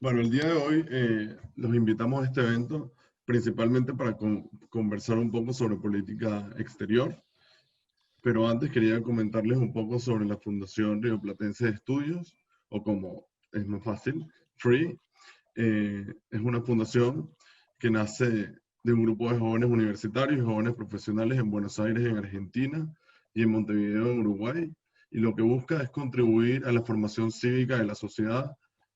Bueno, el día de hoy los invitamos a este evento principalmente para conversar un poco sobre política exterior, pero antes quería comentarles un poco sobre la Fundación Rioplatense de Estudios, o como es más fácil, FREE. Es una fundación que nace de un grupo de jóvenes universitarios y jóvenes profesionales en Buenos Aires, en Argentina, y en Montevideo, en Uruguay, y lo que busca es contribuir a la formación cívica de la sociedad,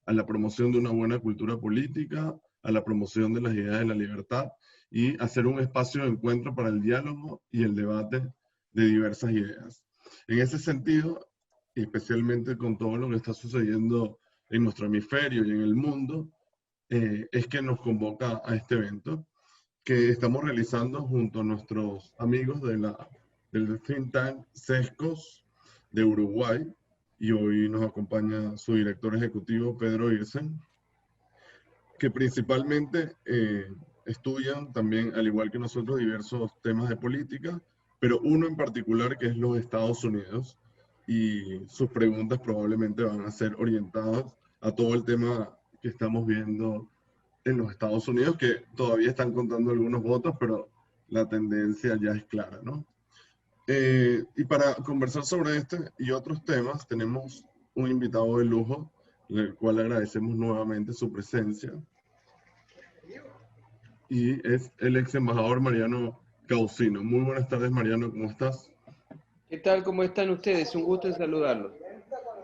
a la promoción de una buena cultura política, a la promoción de las ideas de la libertad y hacer un espacio de encuentro para el diálogo y el debate de diversas ideas. En ese sentido, especialmente con todo lo que está sucediendo en nuestro hemisferio y en el mundo, es que nos convoca a este evento que estamos realizando junto a nuestros amigos del think tank SESCOS de Uruguay, y hoy nos acompaña su director ejecutivo, Pedro Irsen, que principalmente estudian también, al igual que nosotros, diversos temas de política, pero uno en particular que es los Estados Unidos, y sus preguntas probablemente van a ser orientadas a todo el tema que estamos viendo en los Estados Unidos, que todavía están contando algunos votos, pero la tendencia ya es clara, ¿no? Y para conversar sobre este y otros temas, tenemos un invitado de lujo, el cual agradecemos nuevamente su presencia, y es el ex embajador Mariano Causino. Muy buenas tardes, Mariano, ¿cómo estás? ¿Qué tal? ¿Cómo están ustedes? Un gusto en saludarlos.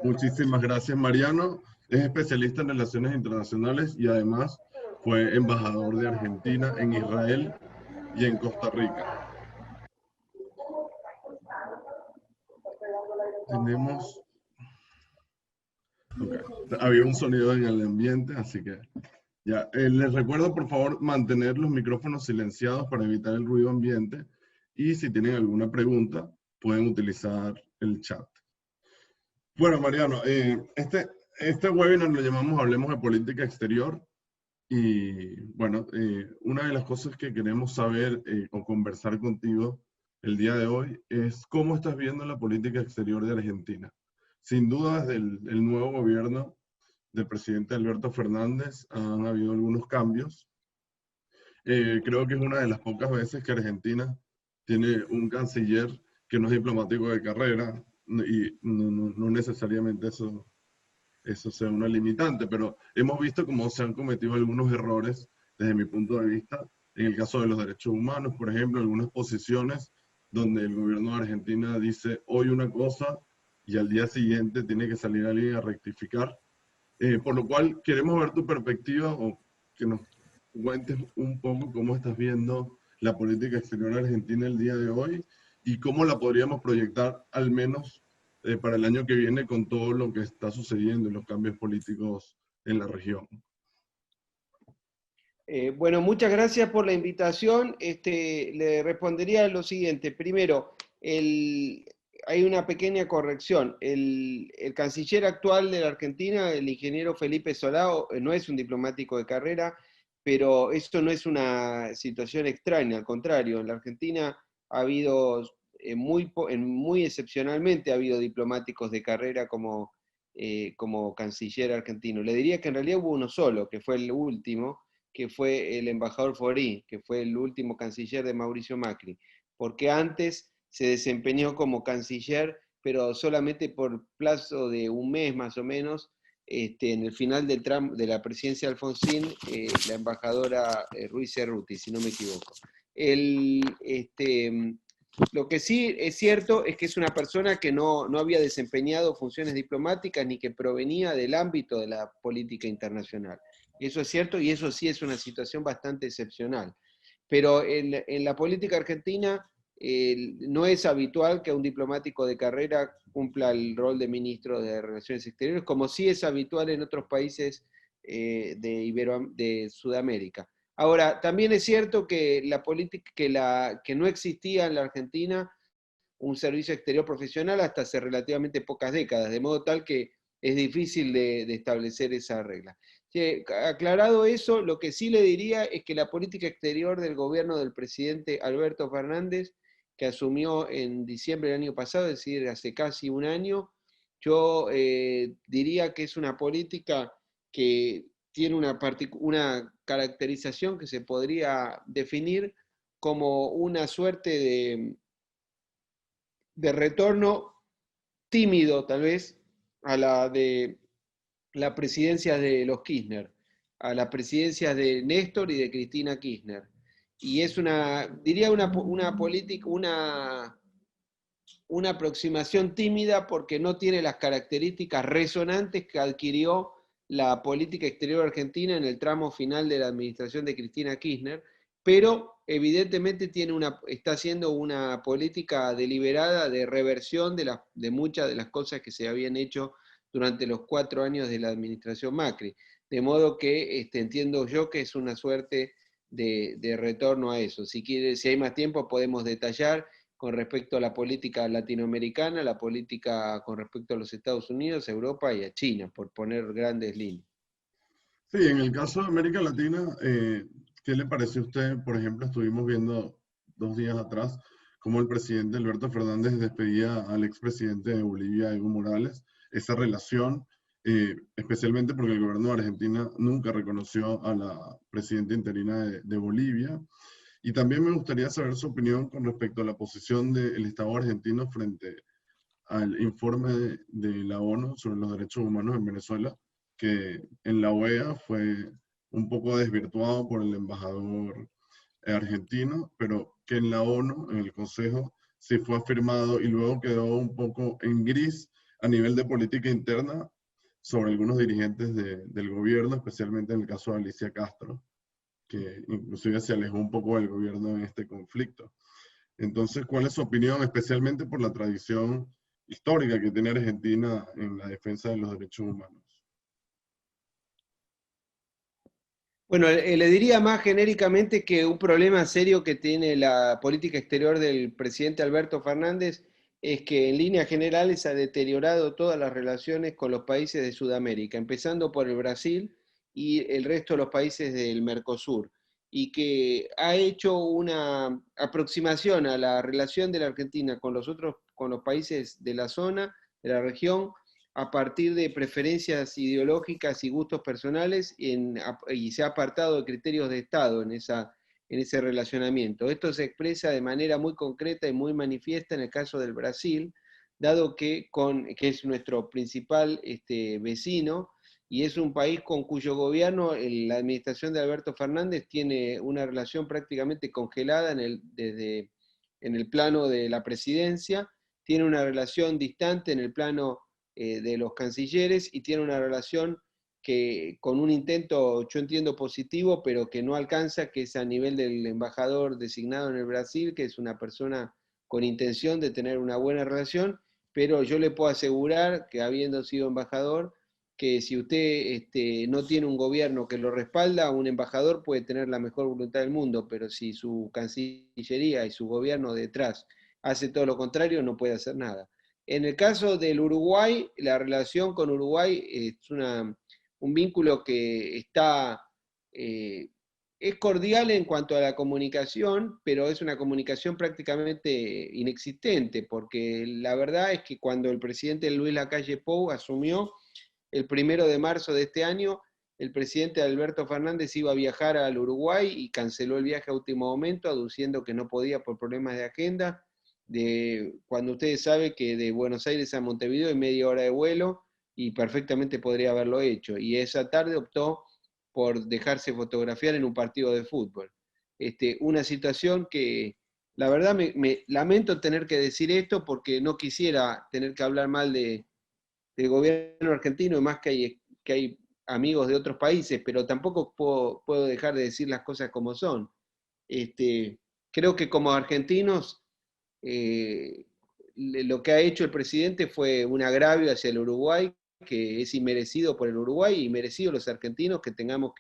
Muchísimas gracias, Mariano. Es especialista en relaciones internacionales y además fue embajador de Argentina en Israel y en Costa Rica. Tenemos... Ok, había un sonido en el ambiente, así que ya. Les recuerdo, por favor, mantener los micrófonos silenciados para evitar el ruido ambiente, y si tienen alguna pregunta, pueden utilizar el chat. Bueno, Mariano, este webinar lo llamamos Hablemos de Política Exterior. Y bueno, una de las cosas que queremos saber o conversar contigo el día de hoy es cómo estás viendo la política exterior de Argentina. Sin duda, desde el nuevo gobierno del presidente Alberto Fernández han habido algunos cambios. Creo que es una de las pocas veces que Argentina tiene un canciller que no es diplomático de carrera, y no necesariamente eso sea una limitante, pero hemos visto cómo se han cometido algunos errores desde mi punto de vista, en el caso de los derechos humanos, por ejemplo, algunas posiciones donde el gobierno de Argentina dice hoy una cosa y al día siguiente tiene que salir alguien a rectificar. Por lo cual queremos ver tu perspectiva, o que nos cuentes un poco cómo estás viendo la política exterior argentina el día de hoy y cómo la podríamos proyectar al menos para el año que viene con todo lo que está sucediendo y los cambios políticos en la región. Bueno, muchas gracias por la invitación. Le respondería lo siguiente. Primero, hay una pequeña corrección. El canciller actual de la Argentina, el ingeniero Felipe Solá, no es un diplomático de carrera, pero esto no es una situación extraña, al contrario. En la Argentina ha habido, muy excepcionalmente, ha habido diplomáticos de carrera como canciller argentino. Le diría que en realidad hubo uno solo, que fue el último, que fue el embajador Forí, que fue el último canciller de Mauricio Macri, porque antes se desempeñó como canciller, pero solamente por plazo de un mes más o menos, en el final de la presidencia de Alfonsín, la embajadora Ruiz Cerruti, si no me equivoco. Lo que sí es cierto es que es una persona que no había desempeñado funciones diplomáticas ni que provenía del ámbito de la política internacional. Eso es cierto y eso sí es una situación bastante excepcional. Pero en la política argentina no es habitual que un diplomático de carrera cumpla el rol de ministro de Relaciones Exteriores, como sí es habitual en otros países de Sudamérica. Ahora, también es cierto que que no existía en la Argentina un servicio exterior profesional hasta hace relativamente pocas décadas, de modo tal que es difícil de establecer esa regla. Aclarado eso, lo que sí le diría es que la política exterior del gobierno del presidente Alberto Fernández, que asumió en diciembre del año pasado, es decir, hace casi un año, yo diría que es una política que tiene una caracterización que se podría definir como una suerte de retorno tímido, tal vez, a la de la presidencia de los Kirchner, a las presidencias de Néstor y de Cristina Kirchner. Y es diría una política, una aproximación tímida porque no tiene las características resonantes que adquirió la política exterior argentina en el tramo final de la administración de Cristina Kirchner, pero evidentemente está haciendo una política deliberada de reversión de muchas de las cosas que se habían hecho durante los 4 años de la administración Macri. De modo que entiendo yo que es una suerte de retorno a eso. Si hay más tiempo podemos detallar con respecto a la política latinoamericana, la política con respecto a los Estados Unidos, a Europa y a China, por poner grandes líneas. Sí, en el caso de América Latina, ¿qué le parece a usted? Por ejemplo, estuvimos viendo 2 días atrás cómo el presidente Alberto Fernández despedía al expresidente de Bolivia, Evo Morales, esa relación, especialmente porque el gobierno de Argentina nunca reconoció a la presidenta interina de Bolivia. Y también me gustaría saber su opinión con respecto a la posición del Estado argentino frente al informe de la ONU sobre los derechos humanos en Venezuela, que en la OEA fue un poco desvirtuado por el embajador argentino, pero que en la ONU, en el Consejo, sí fue afirmado y luego quedó un poco en gris a nivel de política interna sobre algunos dirigentes del gobierno, especialmente en el caso de Alicia Castro, que inclusive se alejó un poco del gobierno en este conflicto. Entonces, ¿cuál es su opinión, especialmente por la tradición histórica que tiene Argentina en la defensa de los derechos humanos? Bueno, le diría más genéricamente que un problema serio que tiene la política exterior del presidente Alberto Fernández es que en líneas generales ha deteriorado todas las relaciones con los países de Sudamérica, empezando por el Brasil y el resto de los países del Mercosur, y que ha hecho una aproximación a la relación de la Argentina con los países de la zona, de la región, a partir de preferencias ideológicas y gustos personales y se ha apartado de criterios de Estado en ese relacionamiento. Esto se expresa de manera muy concreta y muy manifiesta en el caso del Brasil, dado que es nuestro principal vecino y es un país con cuyo gobierno la administración de Alberto Fernández tiene una relación prácticamente congelada en el plano de la presidencia, tiene una relación distante en el plano de los cancilleres y tiene una relación que con un intento, yo entiendo positivo, pero que no alcanza, que es a nivel del embajador designado en el Brasil, que es una persona con intención de tener una buena relación, pero yo le puedo asegurar que habiendo sido embajador, que si usted no tiene un gobierno que lo respalda, un embajador puede tener la mejor voluntad del mundo, pero si su cancillería y su gobierno detrás hace todo lo contrario, no puede hacer nada. En el caso del Uruguay, la relación con Uruguay es un vínculo que es cordial en cuanto a la comunicación, pero es una comunicación prácticamente inexistente, porque la verdad es que cuando el presidente Luis Lacalle Pou asumió el 1 de marzo de este año, el presidente Alberto Fernández iba a viajar al Uruguay y canceló el viaje a último momento, aduciendo que no podía por problemas de agenda, cuando ustedes saben que de Buenos Aires a Montevideo hay media hora de vuelo y perfectamente podría haberlo hecho. Y esa tarde optó por dejarse fotografiar en un partido de fútbol. Una situación que, la verdad, me lamento tener que decir esto porque no quisiera tener que hablar mal del gobierno argentino, más que hay amigos de otros países, pero tampoco puedo dejar de decir las cosas como son. Creo que como argentinos, lo que ha hecho el presidente fue un agravio hacia el Uruguay, que es inmerecido por el Uruguay y merecido los argentinos que tengamos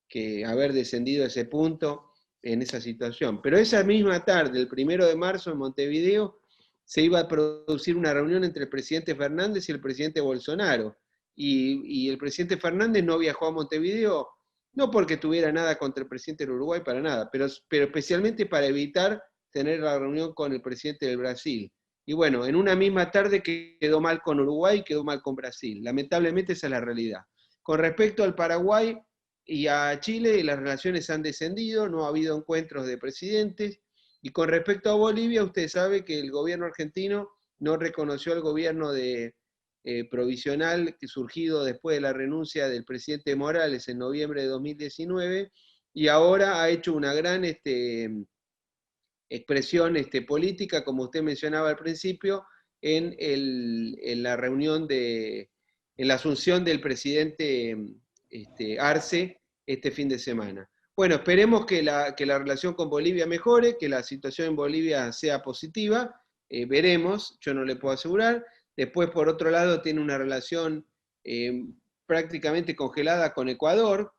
que haber descendido a ese punto en esa situación. Pero esa misma tarde, el 1 de marzo en Montevideo, se iba a producir una reunión entre el presidente Fernández y el presidente Bolsonaro. Y el presidente Fernández no viajó a Montevideo, no porque tuviera nada contra el presidente del Uruguay, para nada, pero especialmente para evitar tener la reunión con el presidente del Brasil. Y bueno, en una misma tarde quedó mal con Uruguay y quedó mal con Brasil. Lamentablemente esa es la realidad. Con respecto al Paraguay y a Chile, las relaciones han descendido, no ha habido encuentros de presidentes. Y con respecto a Bolivia, usted sabe que el gobierno argentino no reconoció al gobierno provisional que surgido después de la renuncia del presidente Morales en noviembre de 2019, y ahora ha hecho una gran expresión política, como usted mencionaba al principio, en la reunión en la asunción del presidente Arce este fin de semana. Bueno, esperemos que la relación con Bolivia mejore, que la situación en Bolivia sea positiva, veremos, yo no le puedo asegurar. Después, por otro lado, tiene una relación prácticamente congelada con Ecuador,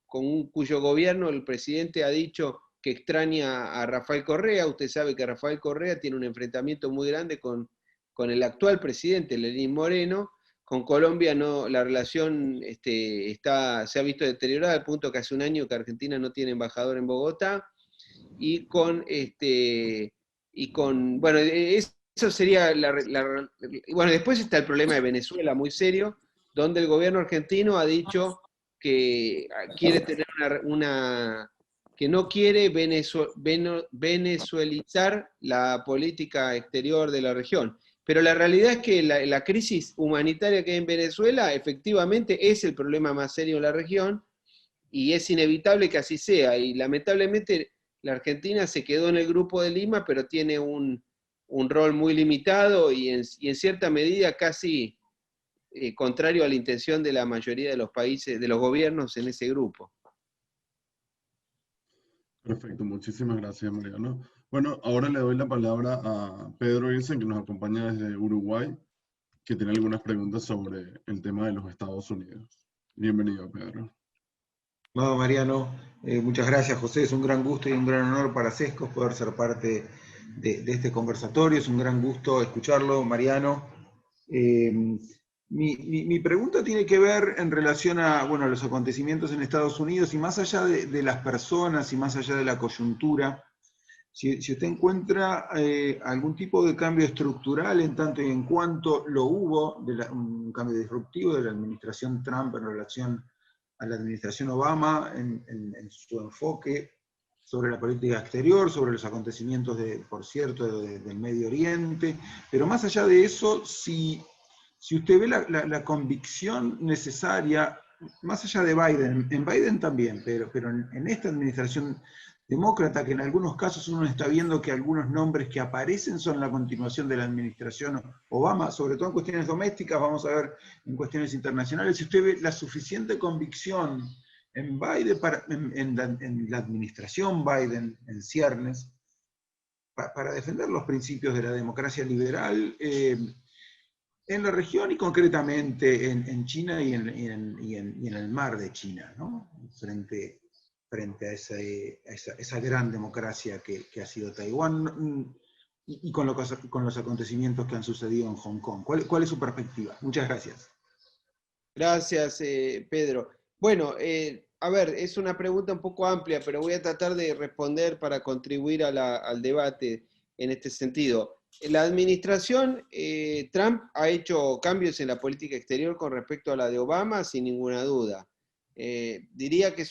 cuyo gobierno el presidente ha dicho que extraña a Rafael Correa. Usted sabe que Rafael Correa tiene un enfrentamiento muy grande con el actual presidente, Lenín Moreno. Con Colombia no, la relación se ha visto deteriorada al punto que hace un año que Argentina no tiene embajador en Bogotá. Bueno, eso sería bueno, después está el problema de Venezuela, muy serio, donde el gobierno argentino ha dicho que quiere tener que no quiere venezuelizar la política exterior de la región. Pero la realidad es que la crisis humanitaria que hay en Venezuela efectivamente es el problema más serio de la región, y es inevitable que así sea. Y lamentablemente la Argentina se quedó en el Grupo de Lima, pero tiene un rol muy limitado y en cierta medida casi contrario a la intención de la mayoría de los países, de los gobiernos en ese grupo. Perfecto, muchísimas gracias, Mariano. Bueno, ahora le doy la palabra a Pedro Ilsen, que nos acompaña desde Uruguay, que tiene algunas preguntas sobre el tema de los Estados Unidos. Bienvenido, Pedro. No, Mariano, muchas gracias, José. Es un gran gusto y un gran honor para Sescos poder ser parte de este conversatorio. Es un gran gusto escucharlo, Mariano. Mi pregunta tiene que ver en relación a, bueno, los acontecimientos en Estados Unidos, y más allá de las personas y más allá de la coyuntura, si usted encuentra algún tipo de cambio estructural en tanto y en cuanto lo hubo, un cambio disruptivo de la administración Trump en relación a la administración Obama en su enfoque sobre la política exterior, sobre los acontecimientos, por cierto, del Medio Oriente, pero más allá de eso, si usted ve la convicción necesaria, más allá de Biden, en Biden también, pero en esta administración demócrata, que en algunos casos uno está viendo que algunos nombres que aparecen son la continuación de la administración Obama, sobre todo en cuestiones domésticas, vamos a ver en cuestiones internacionales, si usted ve la suficiente convicción en Biden, en la administración Biden, en ciernes, para defender los principios de la democracia liberal en la región y concretamente en China y en el mar de China, ¿no? Frente a esa gran democracia que ha sido Taiwán, y con los acontecimientos que han sucedido en Hong Kong. ¿Cuál es su perspectiva? Muchas gracias. Gracias, Pedro. Bueno, a ver, es una pregunta un poco amplia, pero voy a tratar de responder para contribuir al debate en este sentido. La administración Trump ha hecho cambios en la política exterior con respecto a la de Obama, sin ninguna duda. Diría que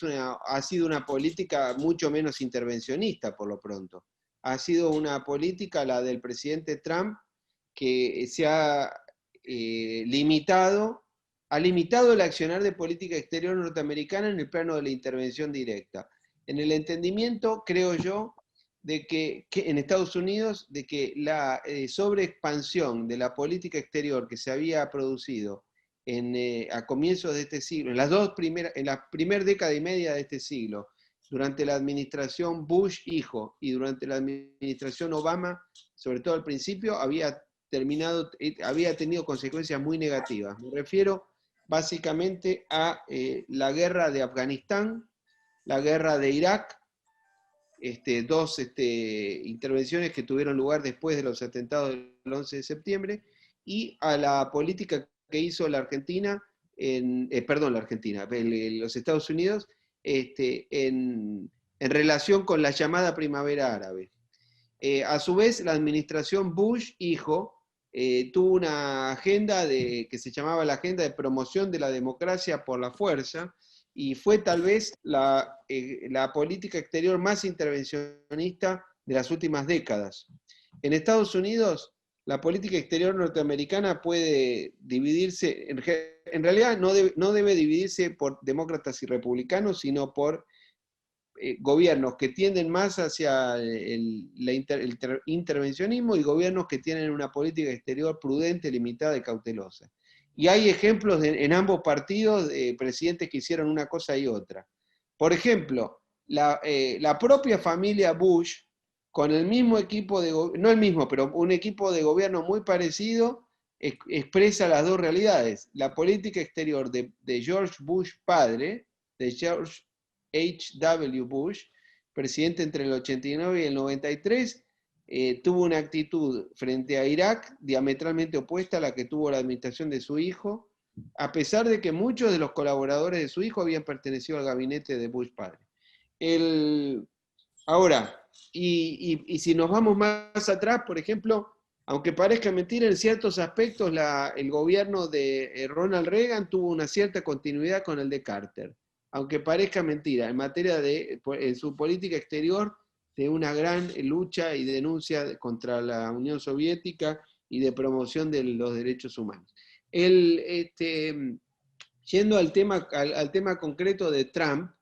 ha sido una política mucho menos intervencionista, por lo pronto. Ha sido una política, la del presidente Trump, que se ha limitado el accionar de política exterior norteamericana en el plano de la intervención directa. En el entendimiento, creo yo, de que en Estados Unidos, de que la sobreexpansión de la política exterior que se había producido a comienzos de este siglo, en la primera década y media de este siglo, durante la administración Bush hijo y durante la administración Obama, sobre todo al principio, había tenido consecuencias muy negativas. Me refiero básicamente a la guerra de Afganistán, la guerra de Irak, dos intervenciones que tuvieron lugar después de los atentados del 11 de septiembre, y a la política que hizo la Argentina, los Estados Unidos, en relación con la llamada primavera árabe. A su vez, la administración Bush hijo tuvo una agenda que se llamaba la Agenda de Promoción de la Democracia por la Fuerza, y fue tal vez la política exterior más intervencionista de las últimas décadas. En Estados Unidos, la política exterior norteamericana puede dividirse, en realidad no debe dividirse por demócratas y republicanos, sino por gobiernos que tienden más hacia el intervencionismo y gobiernos que tienen una política exterior prudente, limitada y cautelosa. Y hay ejemplos en ambos partidos de presidentes que hicieron una cosa y otra. Por ejemplo, la propia familia Bush, con el mismo equipo no el mismo, pero un equipo de gobierno muy parecido, expresa las dos realidades. La política exterior de George Bush padre, de George H.W. Bush, presidente entre el 89 y el 93, tuvo una actitud frente a Irak diametralmente opuesta a la que tuvo la administración de su hijo, a pesar de que muchos de los colaboradores de su hijo habían pertenecido al gabinete de Bush padre. Ahora, y si nos vamos más atrás, por ejemplo, aunque parezca mentira, en ciertos aspectos el gobierno de Ronald Reagan tuvo una cierta continuidad con el de Carter. Aunque parezca mentira, en materia en su política exterior, de una gran lucha y denuncia contra la Unión Soviética y de promoción de los derechos humanos. Yendo al tema concreto de Trump,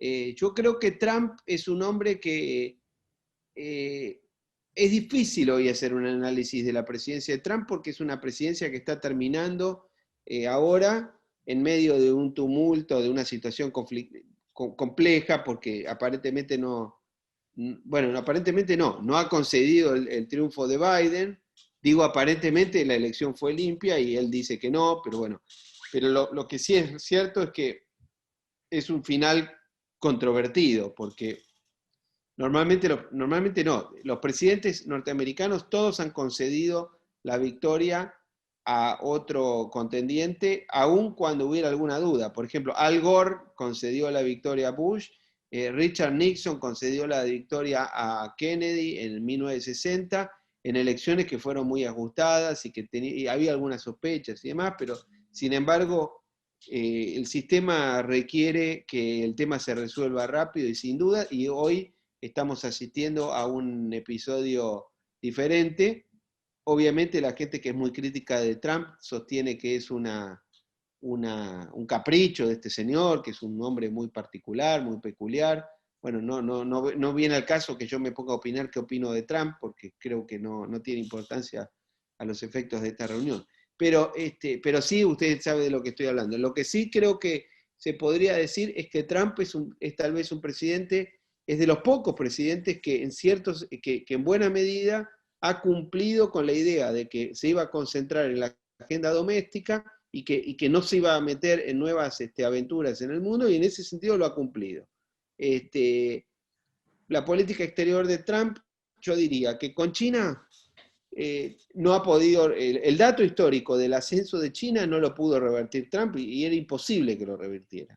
yo creo que Trump es un hombre que es difícil hoy hacer un análisis de la presidencia de Trump porque es una presidencia que está terminando ahora en medio de un tumulto, de una situación compleja, porque aparentemente no ha concedido el triunfo de Biden. Digo aparentemente, la elección fue limpia y él dice que no, pero bueno. Pero lo que sí es cierto es que es un final controvertido, porque normalmente no. Los presidentes norteamericanos todos han concedido la victoria a otro contendiente, aun cuando hubiera alguna duda. Por ejemplo, Al Gore concedió la victoria a Bush, Richard Nixon concedió la victoria a Kennedy en 1960, en elecciones que fueron muy ajustadas y que había algunas sospechas y demás, pero sin embargo el sistema requiere que el tema se resuelva rápido y sin duda, y hoy estamos asistiendo a un episodio diferente. Obviamente la gente que es muy crítica de Trump sostiene que es un capricho de este señor, que es un hombre muy particular, muy peculiar. Bueno, no viene al caso que yo me ponga a opinar qué opino de Trump, porque creo que no tiene importancia a los efectos de esta reunión. Pero sí, usted sabe de lo que estoy hablando. Lo que sí creo que se podría decir es que Trump es tal vez un presidente, es de los pocos presidentes que en buena medida ha cumplido con la idea de que se iba a concentrar en la agenda doméstica y que no se iba a meter en nuevas aventuras en el mundo, y en ese sentido lo ha cumplido. La política exterior de Trump, yo diría que con China no ha podido, el dato histórico del ascenso de China no lo pudo revertir Trump y era imposible que lo revirtiera.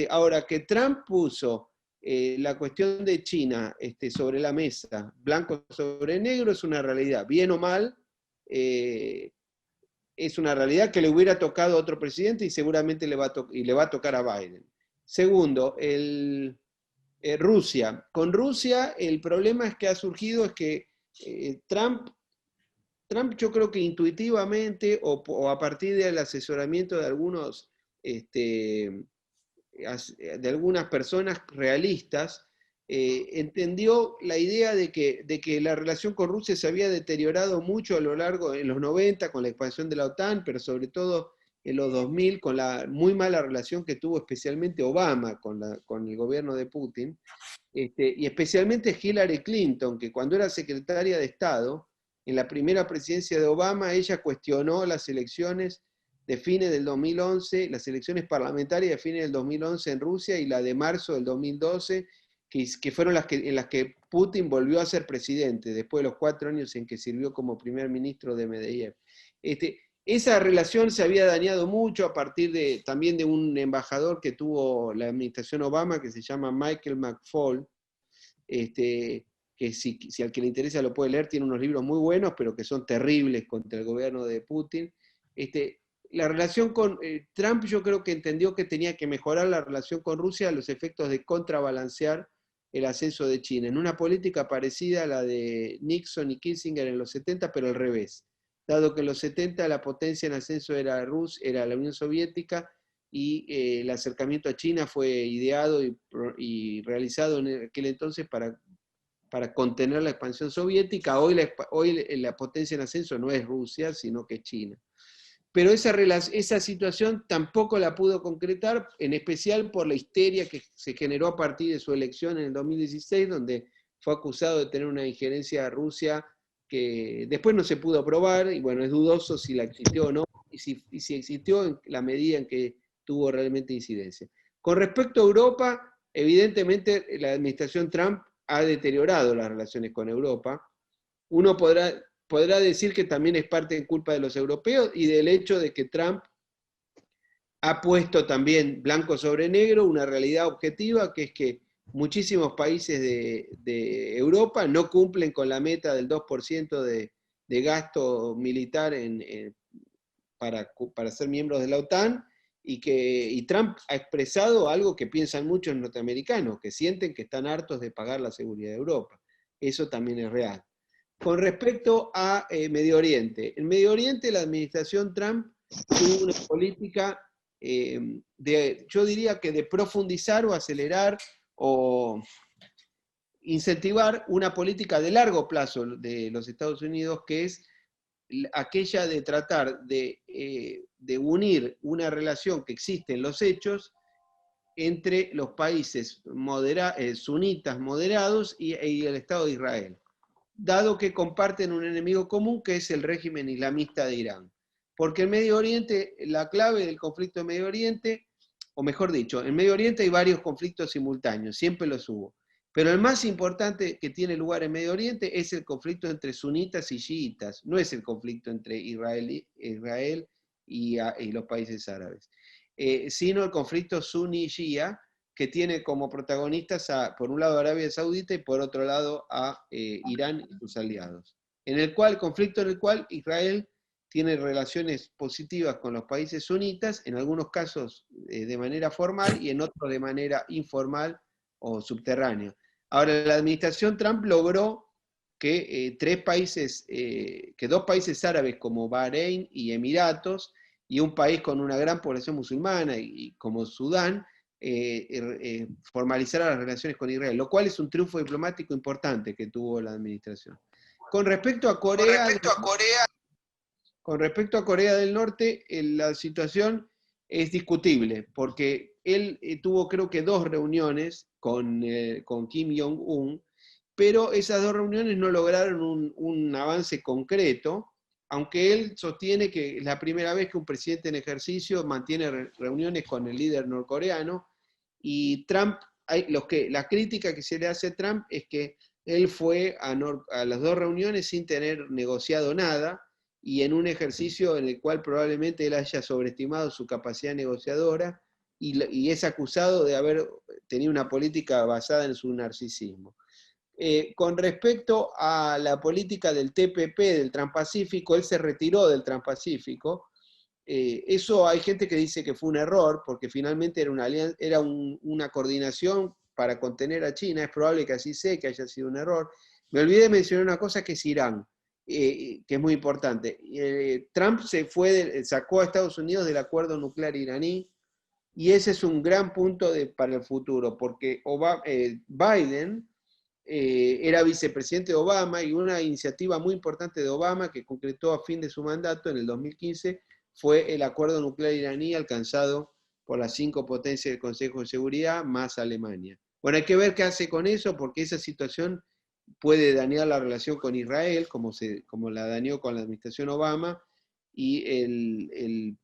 Ahora, que Trump puso la cuestión de China sobre la mesa, blanco sobre negro, es una realidad, bien o mal, es una realidad que le hubiera tocado a otro presidente y seguramente le va a tocar a Biden. Segundo, Rusia. Con Rusia el problema es que ha surgido es que Trump yo creo que intuitivamente o a partir del asesoramiento de algunas personas realistas, entendió la idea de que la relación con Rusia se había deteriorado mucho a lo largo, en los 90, con la expansión de la OTAN, pero sobre todo en los 2000, con la muy mala relación que tuvo especialmente Obama con el gobierno de Putin, y especialmente Hillary Clinton, que cuando era secretaria de Estado, en la primera presidencia de Obama, ella cuestionó las elecciones de fines del 2011, las elecciones parlamentarias de fines del 2011 en Rusia y la de marzo del 2012, que fueron en las que Putin volvió a ser presidente, después de los 4 años en que sirvió como primer ministro de Medvedev. Esa relación se había dañado mucho a partir también de un embajador que tuvo la administración Obama, que se llama Michael McFaul, que si al que le interesa lo puede leer, tiene unos libros muy buenos, pero que son terribles contra el gobierno de Putin. La relación con Trump, yo creo que entendió que tenía que mejorar la relación con Rusia a los efectos de contrabalancear el ascenso de China, en una política parecida a la de Nixon y Kissinger en los 70, pero al revés. Dado que en los 70 la potencia en ascenso era la Unión Soviética, y el acercamiento a China fue ideado y realizado en aquel entonces para contener la expansión soviética. Hoy la potencia en ascenso no es Rusia, sino que es China. Pero esa situación tampoco la pudo concretar, en especial por la histeria que se generó a partir de su elección en el 2016, donde fue acusado de tener una injerencia a Rusia que después no se pudo probar, y bueno, es dudoso si la existió o no, y si existió en la medida en que tuvo realmente incidencia. Con respecto a Europa, evidentemente la administración Trump ha deteriorado las relaciones con Europa. Uno podrá decir que también es parte de culpa de los europeos y del hecho de que Trump ha puesto también blanco sobre negro una realidad objetiva, que es que muchísimos países de Europa no cumplen con la meta del 2% de gasto militar para ser miembros de la OTAN, y Trump ha expresado algo que piensan muchos norteamericanos, que sienten que están hartos de pagar la seguridad de Europa. Eso también es real. Con respecto a Medio Oriente, en Medio Oriente la administración Trump tuvo una política yo diría que de profundizar o acelerar o incentivar una política de largo plazo de los Estados Unidos, que es aquella de tratar de unir una relación que existe en los hechos entre los países sunitas moderados y el Estado de Israel, dado que comparten un enemigo común, que es el régimen islamista de Irán. Porque en Medio Oriente, la clave del conflicto en Medio Oriente, o mejor dicho, en Medio Oriente hay varios conflictos simultáneos, siempre los hubo. Pero el más importante que tiene lugar en Medio Oriente es el conflicto entre sunitas y chiitas, no es el conflicto entre Israel y los países árabes, sino el conflicto suní-shia, que tiene como protagonistas por un lado a Arabia Saudita y por otro lado a Irán y sus aliados. Conflicto en el cual Israel tiene relaciones positivas con los países sunitas, en algunos casos de manera formal y en otros de manera informal o subterránea. Ahora, la administración Trump logró que dos países árabes como Bahrein y Emiratos, y un país con una gran población musulmana y como Sudán, formalizar las relaciones con Israel, lo cual es un triunfo diplomático importante que tuvo la administración. Con respecto a Corea del Norte, la situación es discutible, porque él tuvo creo que 2 reuniones con Kim Jong-un, pero esas 2 reuniones no lograron un avance concreto, aunque él sostiene que es la primera vez que un presidente en ejercicio mantiene reuniones con el líder norcoreano, y Trump, la crítica que se le hace a Trump es que él fue a las 2 reuniones sin tener negociado nada, y en un ejercicio en el cual probablemente él haya sobreestimado su capacidad negociadora, y es acusado de haber tenido una política basada en su narcisismo. Con respecto a la política del TPP, del Transpacífico, él se retiró del Transpacífico. Eso hay gente que dice que fue un error, porque finalmente era una coordinación para contener a China. Es probable que así sea, que haya sido un error. Me olvidé de mencionar una cosa, que es Irán, que es muy importante. Trump sacó a Estados Unidos del acuerdo nuclear iraní, y ese es un gran punto para el futuro, porque Biden era vicepresidente de Obama, y una iniciativa muy importante de Obama que concretó a fin de su mandato en el 2015 fue el acuerdo nuclear iraní alcanzado por las 5 potencias del Consejo de Seguridad más Alemania. Bueno, hay que ver qué hace con eso, porque esa situación puede dañar la relación con Israel, como la dañó con la administración Obama, y el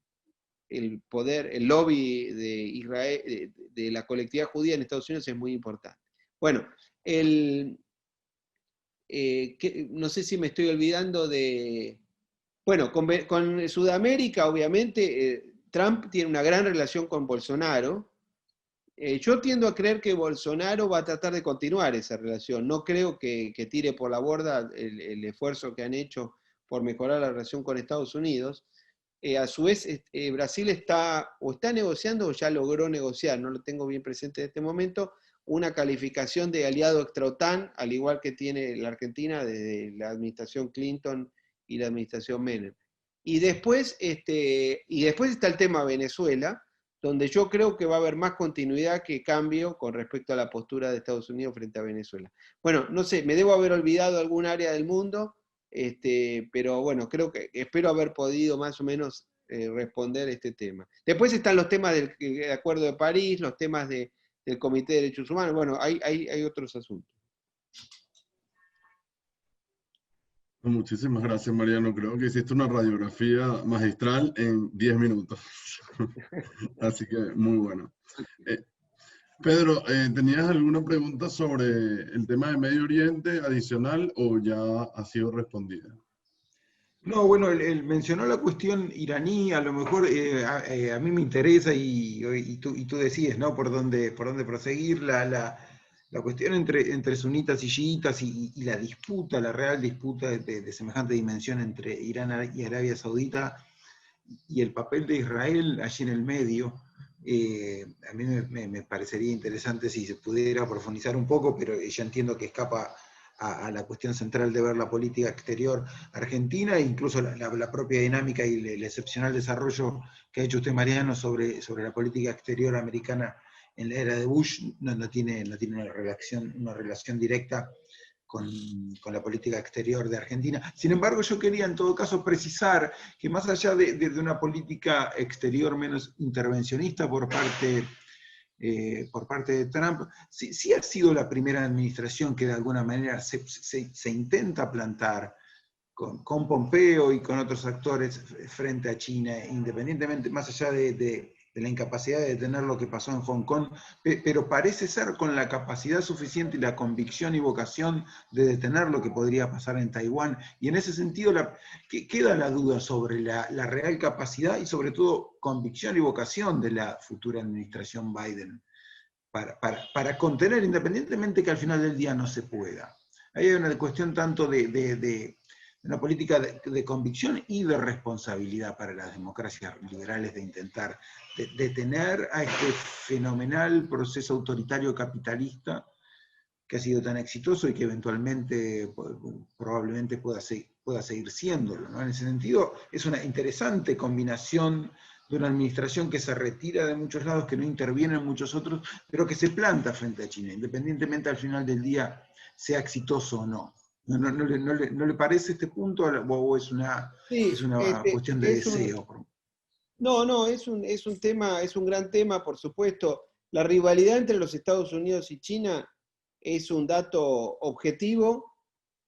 lobby de Israel, de la colectividad judía en Estados Unidos, es muy importante. Bueno, no sé si me estoy olvidando de... Bueno, con Sudamérica, obviamente, Trump tiene una gran relación con Bolsonaro, Yo tiendo a creer que Bolsonaro va a tratar de continuar esa relación. No creo que tire por la borda el esfuerzo que han hecho por mejorar la relación con Estados Unidos. A su vez, Brasil está negociando o ya logró negociar, no lo tengo bien presente en este momento, una calificación de aliado extra-OTAN, al igual que tiene la Argentina desde la administración Clinton y la administración Menem. Y después está el tema Venezuela, donde yo creo que va a haber más continuidad que cambio con respecto a la postura de Estados Unidos frente a Venezuela. Bueno, no sé, me debo haber olvidado algún área del mundo, pero bueno, espero haber podido más o menos responder este tema. Después están los temas del Acuerdo de París, los temas del Comité de Derechos Humanos, bueno, hay otros asuntos. Muchísimas gracias, Mariano. Creo que hiciste una radiografía magistral en 10 minutos. Así que muy bueno. Pedro, ¿tenías alguna pregunta sobre el tema de Medio Oriente adicional o ya ha sido respondida? No, bueno, él mencionó la cuestión iraní, a lo mejor a mí me interesa y tú decides, ¿no? Por dónde proseguir la cuestión entre sunitas y chiitas y la disputa, la real disputa de semejante dimensión entre Irán y Arabia Saudita y el papel de Israel allí en el medio. A mí me parecería interesante si se pudiera profundizar un poco, pero ya entiendo que escapa a la cuestión central de ver la política exterior argentina e incluso la propia dinámica y el excepcional desarrollo que ha hecho usted, Mariano, sobre la política exterior americana en la era de Bush, no tiene una relación directa con la política exterior de Argentina. Sin embargo, yo quería en todo caso precisar que más allá de una política exterior menos intervencionista por parte de Trump, sí ha sido la primera administración que de alguna manera se intenta plantar con Pompeo y con otros actores frente a China, independientemente, más allá de la incapacidad de detener lo que pasó en Hong Kong, pero parece ser con la capacidad suficiente y la convicción y vocación de detener lo que podría pasar en Taiwán. Y en ese sentido queda la duda sobre la real capacidad y sobre todo convicción y vocación de la futura administración Biden para contener, independientemente que al final del día no se pueda. Ahí hay una cuestión tanto de una política de convicción y de responsabilidad para las democracias liberales de intentar detener a este fenomenal proceso autoritario capitalista que ha sido tan exitoso y que eventualmente probablemente pueda seguir siéndolo, ¿no? En ese sentido, es una interesante combinación de una administración que se retira de muchos lados, que no interviene en muchos otros, pero que se planta frente a China, independientemente al final del día sea exitoso o no. ¿No le parece este punto o es una cuestión de deseo? No, es un tema, es un gran tema, por supuesto. La rivalidad entre los Estados Unidos y China es un dato objetivo,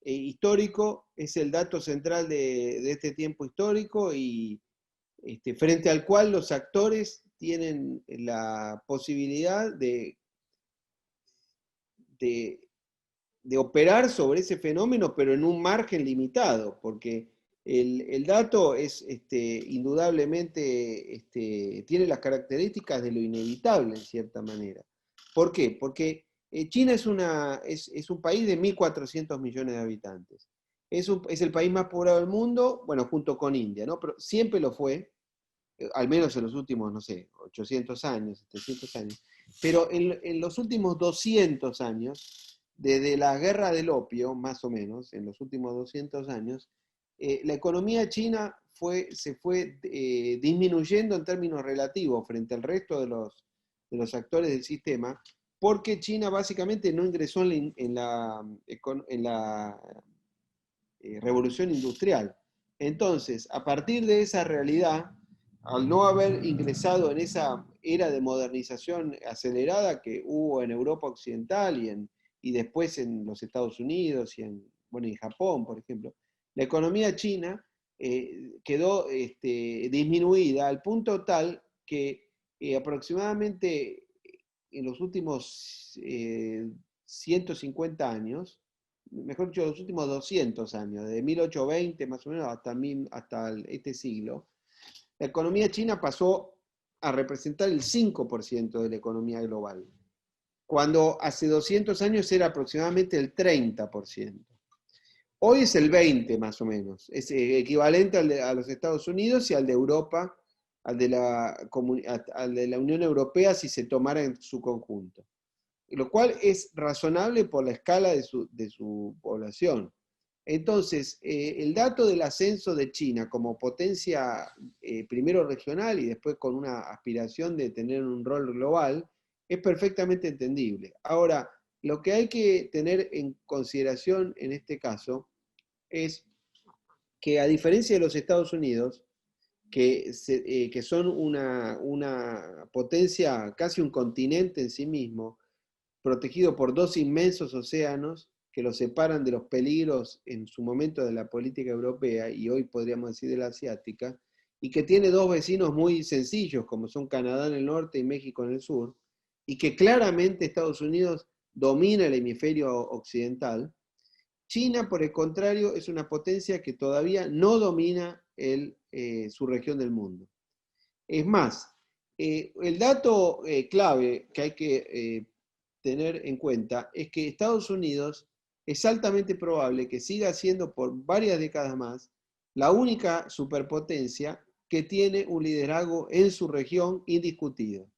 histórico, es el dato central de este tiempo histórico y frente al cual los actores tienen la posibilidad de operar sobre ese fenómeno, pero en un margen limitado, porque el dato es indudablemente, tiene las características de lo inevitable en cierta manera. ¿Por qué? Porque China es un país de 1.400 millones de habitantes. Es el país más poblado del mundo, bueno, junto con India, ¿no? Pero siempre lo fue, al menos en los últimos, no sé, 800 años, 700 años. Pero en los últimos 200 años, desde la guerra del opio, más o menos, en los últimos 200 años, la economía china se fue disminuyendo en términos relativos frente al resto de los actores del sistema, porque China básicamente no ingresó en la revolución industrial. Entonces, a partir de esa realidad, al no haber ingresado en esa era de modernización acelerada que hubo en Europa Occidental y después en los Estados Unidos y en Japón, por ejemplo, la economía china quedó disminuida al punto tal que aproximadamente en los últimos 150 años, mejor dicho, los últimos 200 años, de 1820 más o menos hasta este siglo, la economía china pasó a representar el 5% de la economía global, cuando hace 200 años era aproximadamente el 30%. Hoy es el 20% más o menos, es equivalente a los Estados Unidos y al de Europa, al de la Unión Europea si se tomara en su conjunto. Lo cual es razonable por la escala de su población. Entonces, el dato del ascenso de China como potencia, primero regional y después con una aspiración de tener un rol global, es perfectamente entendible. Ahora, lo que hay que tener en consideración en este caso es que, a diferencia de los Estados Unidos, que son una potencia, casi un continente en sí mismo, protegido por dos inmensos océanos que lo separan de los peligros en su momento de la política europea y hoy podríamos decir de la asiática, y que tiene dos vecinos muy sencillos como son Canadá en el norte y México en el sur, y que claramente Estados Unidos domina el hemisferio occidental. China, por el contrario, es una potencia que todavía no domina su región del mundo. Es más, el dato clave que hay que tener en cuenta es que Estados Unidos es altamente probable que siga siendo por varias décadas más la única superpotencia que tiene un liderazgo en su región indiscutido.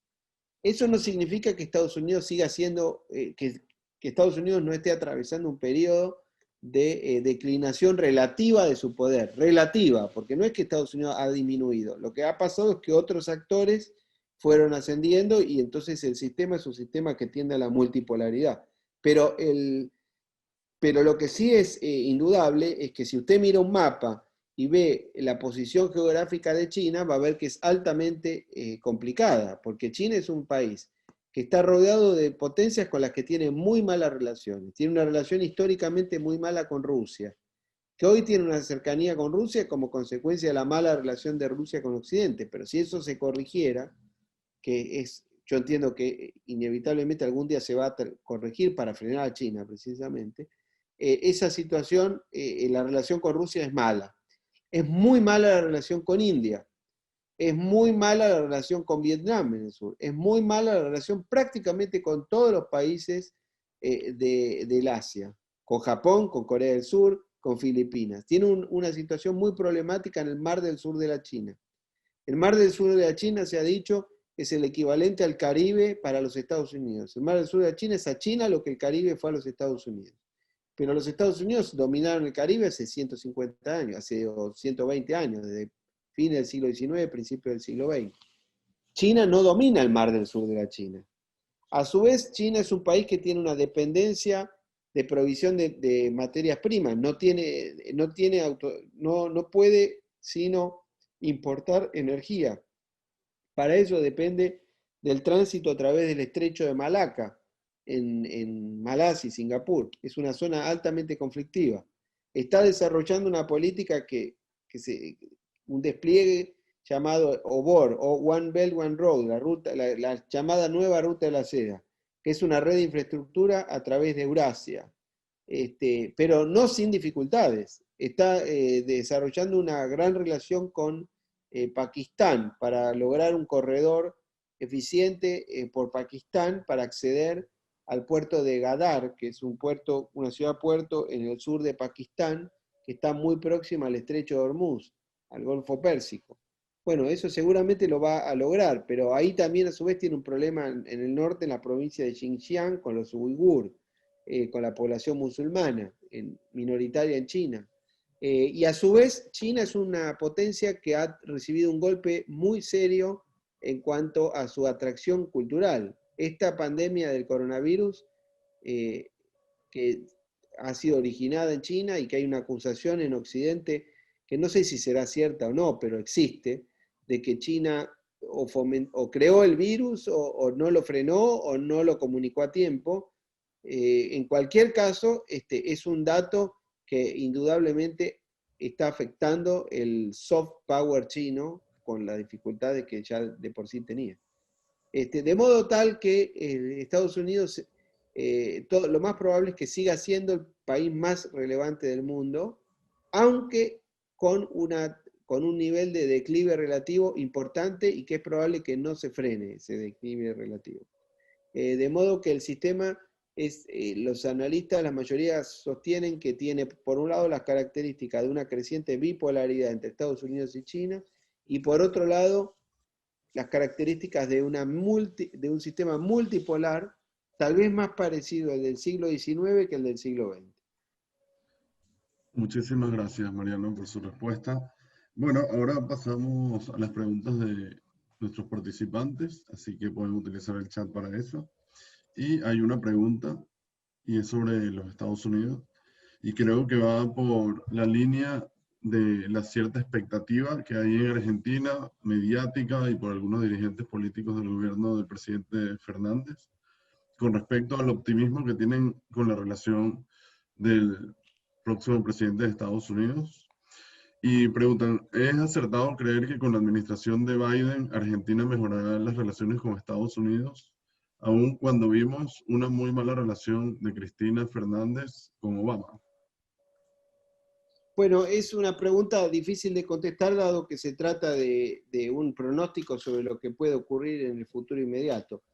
Eso no significa que Estados Unidos siga siendo, que Estados Unidos no esté atravesando un periodo de declinación relativa de su poder, relativa, porque no es que Estados Unidos ha disminuido, lo que ha pasado es que otros actores fueron ascendiendo y entonces el sistema es un sistema que tiende a la multipolaridad. Pero lo que sí es indudable es que si usted mira un mapa y ve la posición geográfica de China, va a ver que es altamente complicada, porque China es un país que está rodeado de potencias con las que tiene muy malas relaciones. Tiene una relación históricamente muy mala con Rusia, que hoy tiene una cercanía con Rusia como consecuencia de la mala relación de Rusia con Occidente, pero si eso se corrigiera, yo entiendo que inevitablemente algún día se va a corregir para frenar a China precisamente, esa situación, la relación con Rusia es mala. Es muy mala la relación con India, es muy mala la relación con Vietnam en el sur, es muy mala la relación prácticamente con todos los países del Asia, con Japón, con Corea del Sur, con Filipinas. Tiene una situación muy problemática en el mar del sur de la China. El mar del sur de la China, se ha dicho, es el equivalente al Caribe para los Estados Unidos. El mar del sur de la China es a China lo que el Caribe fue a los Estados Unidos. Pero los Estados Unidos dominaron el Caribe hace 150 años, hace 120 años, desde fin del siglo XIX, principio del siglo XX. China no domina el mar del sur de la China. A su vez, China es un país que tiene una dependencia de provisión de materias primas. No puede sino importar energía. Para ello depende del tránsito a través del estrecho de Malaca, en Malasia y Singapur. Es una zona altamente conflictiva. Está desarrollando una política un despliegue llamado OBOR, o One Belt, One Road, la llamada nueva ruta de la seda, que es una red de infraestructura a través de Eurasia, pero no sin dificultades. Está desarrollando una gran relación con Pakistán para lograr un corredor eficiente por Pakistán para acceder al puerto de Gadar, que es una ciudad-puerto en el sur de Pakistán, que está muy próxima al estrecho de Hormuz, al Golfo Pérsico. Bueno, eso seguramente lo va a lograr, pero ahí también a su vez tiene un problema en el norte, en la provincia de Xinjiang, con los uigur, con la población musulmana, minoritaria en China. Y a su vez, China es una potencia que ha recibido un golpe muy serio en cuanto a su atracción cultural. Esta pandemia del coronavirus, que ha sido originada en China y que hay una acusación en Occidente, que no sé si será cierta o no, pero existe, de que China o creó el virus o no lo frenó o no lo comunicó a tiempo. En cualquier caso, es un dato que indudablemente está afectando el soft power chino con las dificultades que ya de por sí tenía. De modo tal que Estados Unidos, lo más probable es que siga siendo el país más relevante del mundo, aunque con una con un nivel de declive relativo importante y que es probable que no se frene ese declive relativo. De modo que el sistema, los analistas, la mayoría sostienen que tiene, por un lado, las características de una creciente bipolaridad entre Estados Unidos y China, y por otro lado, las características de un sistema multipolar, tal vez más parecido al del siglo XIX que al del siglo XX. Muchísimas gracias, Mariano, por su respuesta. Bueno, ahora pasamos a las preguntas de nuestros participantes, así que pueden utilizar el chat para eso. Y hay una pregunta, y es sobre los Estados Unidos, y creo que va por la línea de la cierta expectativa que hay en Argentina, mediática y por algunos dirigentes políticos del gobierno del presidente Fernández, con respecto al optimismo que tienen con la relación del próximo presidente de Estados Unidos. Y preguntan, ¿es acertado creer que con la administración de Biden, Argentina mejorará las relaciones con Estados Unidos, aun cuando vimos una muy mala relación de Cristina Fernández con Obama? Bueno, es una pregunta difícil de contestar, dado que se trata de un pronóstico sobre lo que puede ocurrir en el futuro inmediato.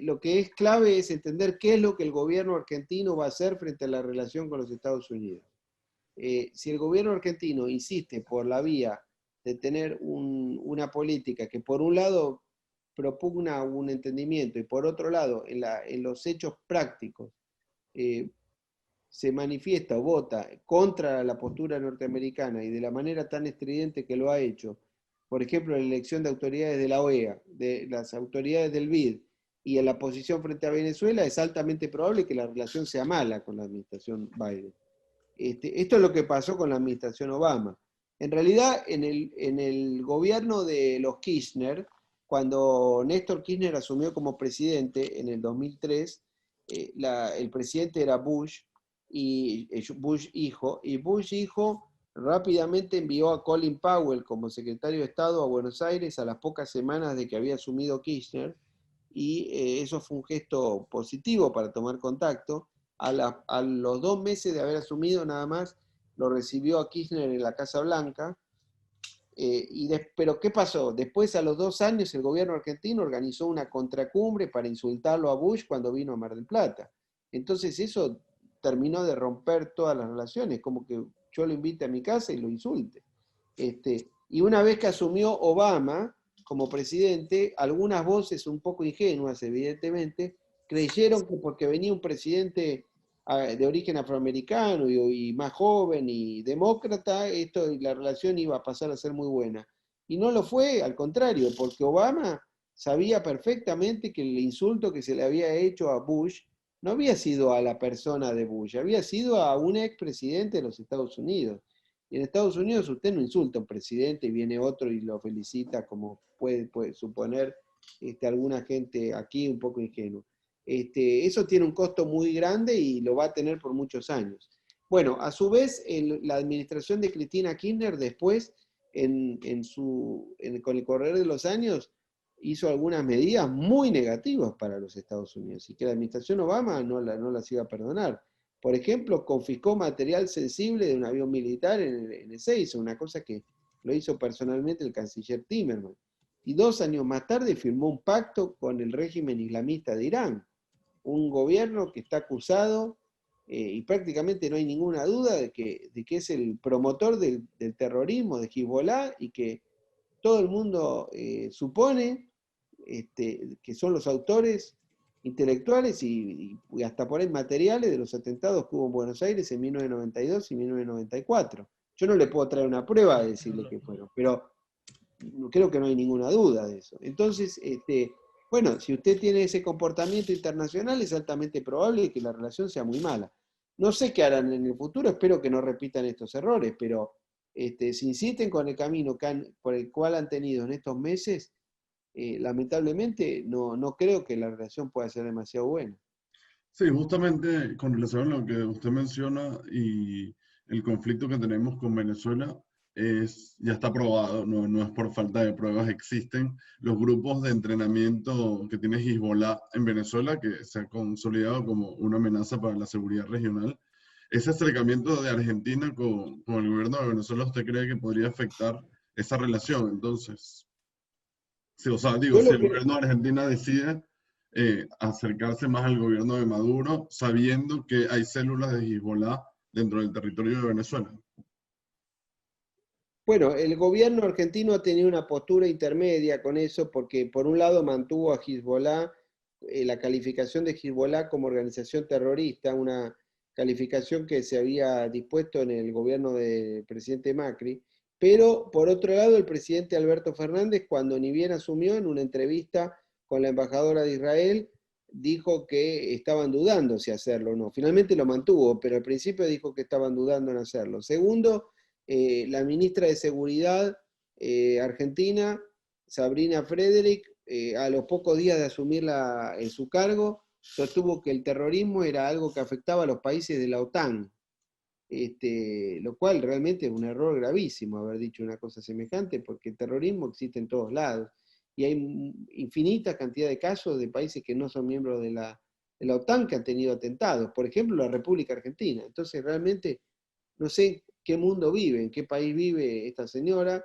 Lo que es clave es entender qué es lo que el gobierno argentino va a hacer frente a la relación con los Estados Unidos. Si el gobierno argentino insiste por la vía de tener una política que por un lado propugna un entendimiento y por otro lado en los hechos prácticos se manifiesta o vota contra la postura norteamericana y de la manera tan estridente que lo ha hecho, por ejemplo, la elección de autoridades de la OEA, de las autoridades del BID y en la posición frente a Venezuela, es altamente probable que la relación sea mala con la administración Biden. Esto es lo que pasó con la administración Obama. En realidad, en el gobierno de los Kirchner, cuando Néstor Kirchner asumió como presidente en el 2003, el presidente era Bush, y Bush hijo rápidamente envió a Colin Powell como secretario de Estado a Buenos Aires a las pocas semanas de que había asumido Kirchner, y eso fue un gesto positivo para tomar contacto. A los 2 meses de haber asumido nada más, lo recibió a Kirchner en la Casa Blanca. Pero ¿qué pasó? Después, a los 2 años, el gobierno argentino organizó una contracumbre para insultarlo a Bush cuando vino a Mar del Plata. Entonces eso terminó de romper todas las relaciones, como que yo lo invite a mi casa y lo insulte. Y una vez que asumió Obama como presidente, algunas voces un poco ingenuas, evidentemente, creyeron que porque venía un presidente de origen afroamericano y más joven y demócrata, la relación iba a pasar a ser muy buena. Y no lo fue, al contrario, porque Obama sabía perfectamente que el insulto que se le había hecho a Bush no había sido a la persona de Bush, había sido a un expresidente de los Estados Unidos. Y en Estados Unidos usted no insulta a un presidente y viene otro y lo felicita, como puede suponer alguna gente aquí un poco ingenua. Eso tiene un costo muy grande y lo va a tener por muchos años. Bueno, a su vez, la administración de Cristina Kirchner después, con el correr de los años, hizo algunas medidas muy negativas para los Estados Unidos y que la administración Obama no las iba a perdonar. Por ejemplo, confiscó material sensible de un avión militar en Ezeiza, una cosa que lo hizo personalmente el canciller Timmermans. Y 2 años más tarde firmó un pacto con el régimen islamista de Irán, un gobierno que está acusado, y prácticamente no hay ninguna duda de que es el promotor del terrorismo de Hezbollah, y que todo el mundo supone que son los autores intelectuales y hasta por ahí materiales de los atentados que hubo en Buenos Aires en 1992 y 1994. Yo no le puedo traer una prueba de decirle que fueron, pero creo que no hay ninguna duda de eso. Entonces, bueno, si usted tiene ese comportamiento internacional, es altamente probable que la relación sea muy mala. No sé qué harán en el futuro, espero que no repitan estos errores, pero si insisten con el camino por el cual han tenido en estos meses, lamentablemente no creo que la relación pueda ser demasiado buena. Sí, justamente con relación a lo que usted menciona y el conflicto que tenemos con Venezuela, ya está probado, no es por falta de pruebas, existen los grupos de entrenamiento que tiene Hezbollah en Venezuela, que se ha consolidado como una amenaza para la seguridad regional. ¿Ese acercamiento de Argentina con el gobierno de Venezuela usted cree que podría afectar esa relación. Entonces, sí, o sea, digo, Yo si lo el que, gobierno de Argentina decide acercarse más al gobierno de Maduro, sabiendo que hay células de Hezbollah dentro del territorio de Venezuela. bueno, el gobierno argentino ha tenido una postura intermedia con eso porque por un lado mantuvo a Hezbollah, la calificación de Hezbollah como organización terrorista, una calificación que se había dispuesto en el gobierno del presidente Macri, pero por otro lado el presidente Alberto Fernández, cuando ni bien asumió en una entrevista con la embajadora de Israel, dijo que estaban dudando si hacerlo o no. Finalmente lo mantuvo, pero al principio dijo que estaban dudando en hacerlo. Segundo, la ministra de Seguridad argentina, Sabrina Frederick, a los pocos días de asumirla en su cargo, sostuvo que el terrorismo era algo que afectaba a los países de la OTAN, lo cual realmente es un error gravísimo haber dicho una cosa semejante, porque el terrorismo existe en todos lados y hay infinita cantidad de casos de países que no son miembros de la OTAN que han tenido atentados, por ejemplo la República Argentina. Entonces realmente no sé en qué mundo vive, en qué país vive esta señora.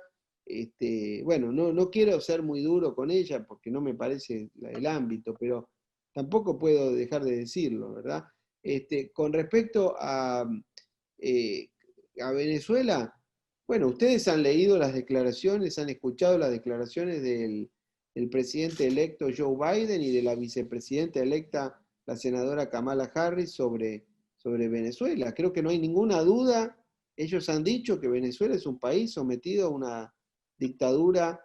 Bueno, no quiero ser muy duro con ella porque no me parece el ámbito, pero tampoco puedo dejar de decirlo, ¿verdad? Con respecto eh, a Venezuela, bueno, ustedes han leído las declaraciones, han escuchado las declaraciones del presidente electo Joe Biden y de la vicepresidenta electa, la senadora Kamala Harris, sobre Venezuela. Creo que no hay ninguna duda. Ellos han dicho que Venezuela es un país sometido a una dictadura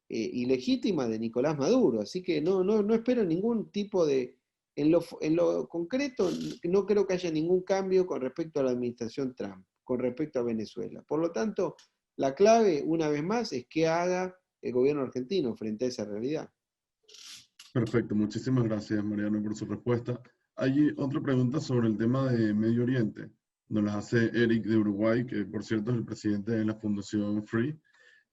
ilegítima de Nicolás Maduro. Así que no espero ningún tipo de... En lo concreto, no creo que haya ningún cambio con respecto a la administración Trump, con respecto a Venezuela. Por lo tanto, la clave, una vez más, es qué haga el gobierno argentino frente a esa realidad. Perfecto, muchísimas gracias, Mariano, por su respuesta. Hay otra pregunta sobre el tema de Medio Oriente. Nos la hace Eric de Uruguay, que por cierto es el presidente de la Fundación Free.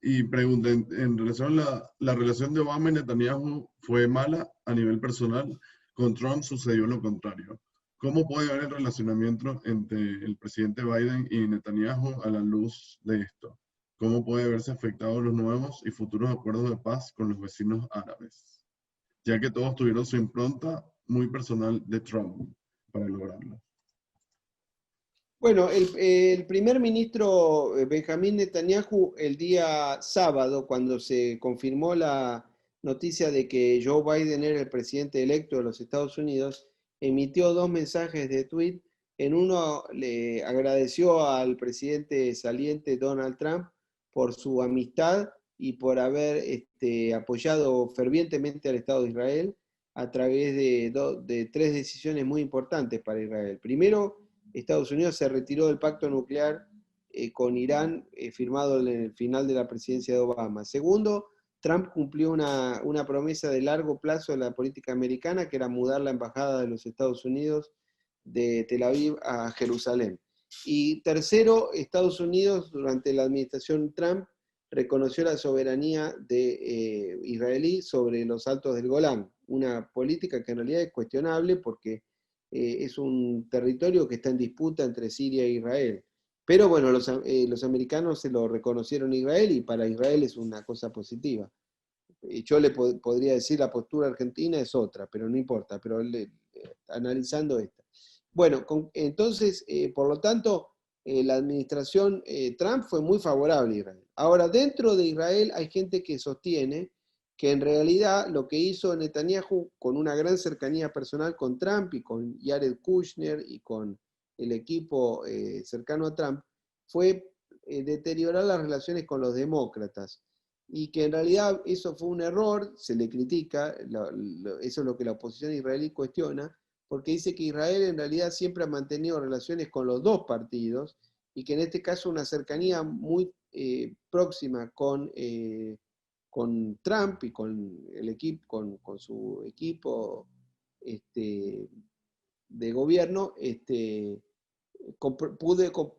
Y pregunta, en relación a la relación de Obama y Netanyahu fue mala a nivel personal, con Trump sucedió lo contrario. ¿Cómo puede haber el relacionamiento entre el presidente Biden y Netanyahu a la luz de esto? ¿Cómo puede verse afectados los nuevos y futuros acuerdos de paz con los vecinos árabes? Ya que todos tuvieron su impronta muy personal de Trump para lograrlo. Bueno, el primer ministro Benjamín Netanyahu el día sábado, cuando se confirmó la noticia de que Joe Biden era el presidente electo de los Estados Unidos, emitió dos mensajes de tweet. En uno le agradeció al presidente saliente Donald Trump por su amistad y por haber apoyado fervientemente al Estado de Israel a través de tres decisiones muy importantes para Israel. Primero, Estados Unidos se retiró del pacto nuclear con Irán firmado en el final de la presidencia de Obama. Segundo, Trump cumplió una promesa de largo plazo de la política americana, que era mudar la embajada de los Estados Unidos de Tel Aviv a Jerusalén. Y tercero, Estados Unidos durante la administración Trump reconoció la soberanía de israelí sobre los Altos del Golán, una política que en realidad es cuestionable porque es un territorio que está en disputa entre Siria e Israel. Pero bueno, los americanos se lo reconocieron a Israel y para Israel es una cosa positiva. Yo le podría decir la postura argentina es otra, pero no importa, pero analizando esta. Bueno, entonces, por lo tanto, la administración Trump fue muy favorable a Israel. Ahora, dentro de Israel hay gente que sostiene que en realidad lo que hizo Netanyahu con una gran cercanía personal con Trump y con Jared Kushner y con el equipo cercano a Trump fue deteriorar las relaciones con los demócratas y que en realidad eso fue un error, se le critica, eso es lo que la oposición israelí cuestiona, porque dice que Israel en realidad siempre ha mantenido relaciones con los dos partidos y que en este caso una cercanía muy próxima con Trump y con el equipo, con su equipo de gobierno,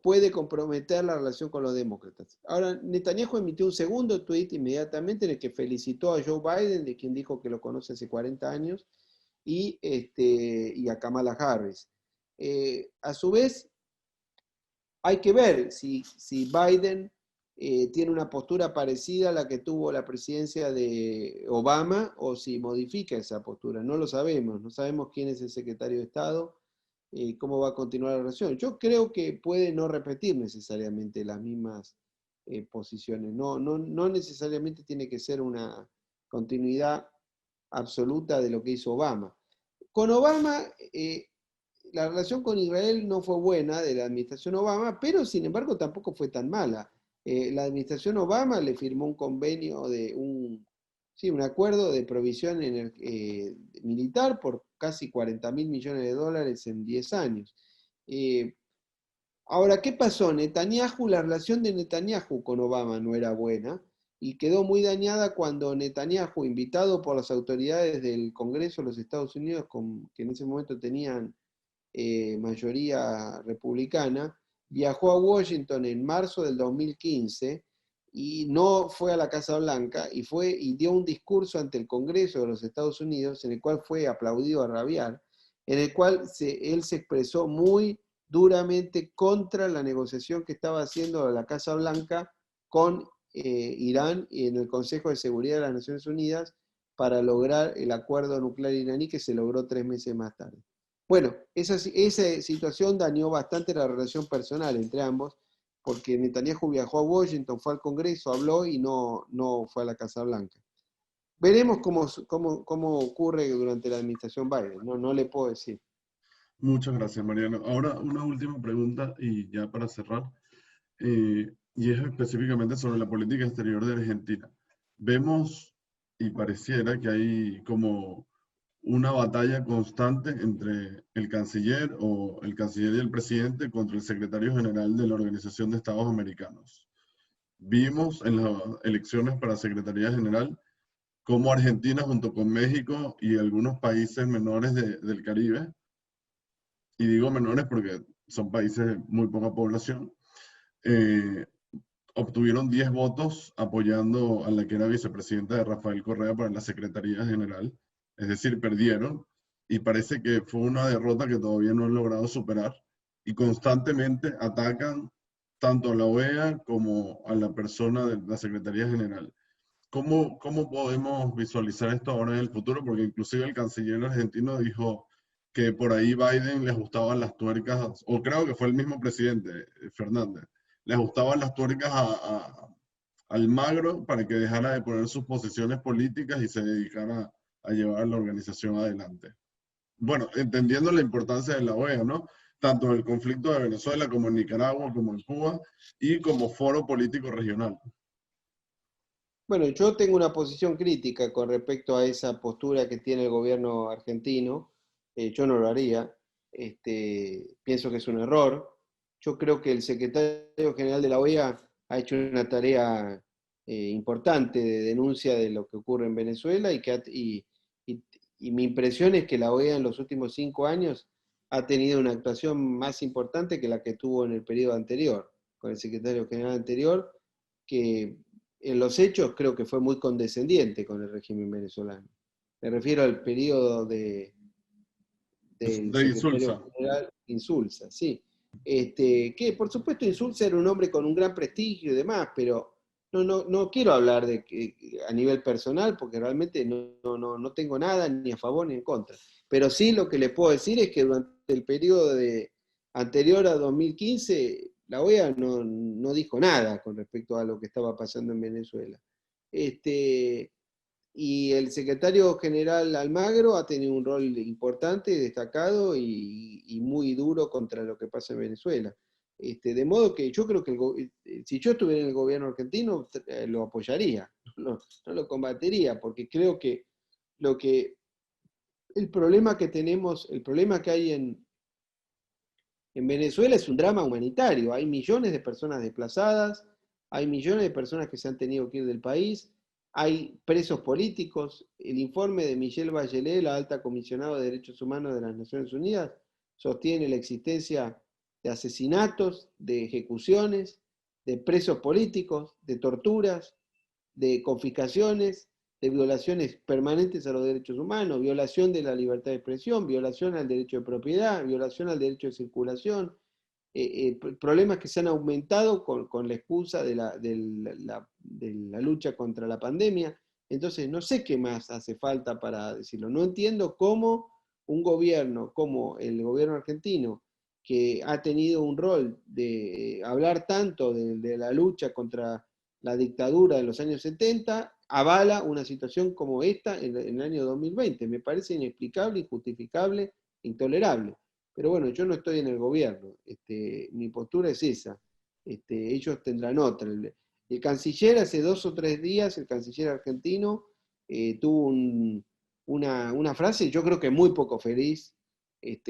puede comprometer la relación con los demócratas. Ahora, Netanyahu emitió un segundo tuit inmediatamente en el que felicitó a Joe Biden, de quien dijo que lo conoce hace 40 años, y a Kamala Harris. A su vez, hay que ver si Biden tiene una postura parecida a la que tuvo la presidencia de Obama, o si modifica esa postura. No lo sabemos, no sabemos quién es el secretario de Estado, cómo va a continuar la relación. Yo creo que puede no repetir necesariamente las mismas posiciones. No necesariamente tiene que ser una continuidad absoluta de lo que hizo Obama. Con Obama, la relación con Israel no fue buena de la administración Obama, pero sin embargo tampoco fue tan mala. La administración Obama le firmó un convenio un acuerdo de provisión militar por casi 40 mil millones de dólares en 10 años. Ahora, ¿qué pasó? La relación de Netanyahu con Obama no era buena y quedó muy dañada cuando Netanyahu, invitado por las autoridades del Congreso de los Estados Unidos, que en ese momento tenían mayoría republicana, viajó a Washington en marzo del 2015 y no fue a la Casa Blanca y dio un discurso ante el Congreso de los Estados Unidos en el cual fue aplaudido a rabiar, en el cual él se expresó muy duramente contra la negociación que estaba haciendo la Casa Blanca con Irán y en el Consejo de Seguridad de las Naciones Unidas para lograr el acuerdo nuclear iraní que se logró 3 meses más tarde. Bueno, esa situación dañó bastante la relación personal entre ambos, porque Netanyahu viajó a Washington, fue al Congreso, habló y no fue a la Casa Blanca. Veremos cómo ocurre durante la administración Biden, no le puedo decir. Muchas gracias, Mariano. Ahora una última pregunta y ya para cerrar, y es específicamente sobre la política exterior de Argentina. Vemos y pareciera que hay como una batalla constante entre el canciller y el presidente contra el secretario general de la Organización de Estados Americanos. Vimos en las elecciones para Secretaría General cómo Argentina junto con México y algunos países menores del Caribe, y digo menores porque son países de muy poca población, obtuvieron 10 votos apoyando a la que era vicepresidenta de Rafael Correa para la Secretaría General, es decir, perdieron, y parece que fue una derrota que todavía no han logrado superar, y constantemente atacan tanto a la OEA como a la persona de la Secretaría General. ¿Cómo podemos visualizar esto ahora en el futuro? Porque inclusive el canciller argentino dijo que por ahí Biden le ajustaban las tuercas, o creo que fue el mismo presidente, Fernández, le ajustaban las tuercas a Almagro para que dejara de poner sus posiciones políticas y se dedicara a llevar la organización adelante. Bueno, entendiendo la importancia de la OEA, ¿no? Tanto en el conflicto de Venezuela como en Nicaragua, como en Cuba, y como foro político regional. Bueno, yo tengo una posición crítica con respecto a esa postura que tiene el gobierno argentino. Yo no lo haría. Pienso que es un error. Yo creo que el secretario general de la OEA ha hecho una tarea importante de denuncia de lo que ocurre en Venezuela y mi impresión es que la OEA en los últimos 5 años ha tenido una actuación más importante que la que tuvo en el periodo anterior, con el secretario general anterior, que en los hechos creo que fue muy condescendiente con el régimen venezolano. Me refiero al periodo del secretario Insulza. general Insulza, sí. Que por supuesto Insulza era un hombre con un gran prestigio y demás, pero no quiero hablar a nivel personal porque realmente no tengo nada ni a favor ni en contra. Pero sí lo que le puedo decir es que durante el periodo anterior a 2015 la OEA no dijo nada con respecto a lo que estaba pasando en Venezuela. Y el secretario general Almagro ha tenido un rol importante, destacado y muy duro contra lo que pasa en Venezuela. De modo que yo creo que si yo estuviera en el gobierno argentino, lo apoyaría, no lo combatería, porque creo que el problema que tenemos, el problema que hay en Venezuela es un drama humanitario. Hay millones de personas desplazadas, hay millones de personas que se han tenido que ir del país, hay presos políticos. El informe de Michelle Bachelet, la alta comisionada de Derechos Humanos de las Naciones Unidas, sostiene la existencia de asesinatos, de ejecuciones, de presos políticos, de torturas, de confiscaciones, de violaciones permanentes a los derechos humanos, violación de la libertad de expresión, violación al derecho de propiedad, violación al derecho de circulación. problemas que se han aumentado con la excusa de la lucha contra la pandemia. Entonces, no sé qué más hace falta para decirlo. No entiendo cómo un gobierno como el gobierno argentino, que ha tenido un rol de hablar tanto de la lucha contra la dictadura de los años 70, avala una situación como esta en el año 2020. Me parece inexplicable, injustificable, intolerable. Pero bueno, yo no estoy en el gobierno, mi postura es esa, ellos tendrán otra. El canciller hace 2 o 3 días, el canciller argentino, tuvo una frase, yo creo que muy poco feliz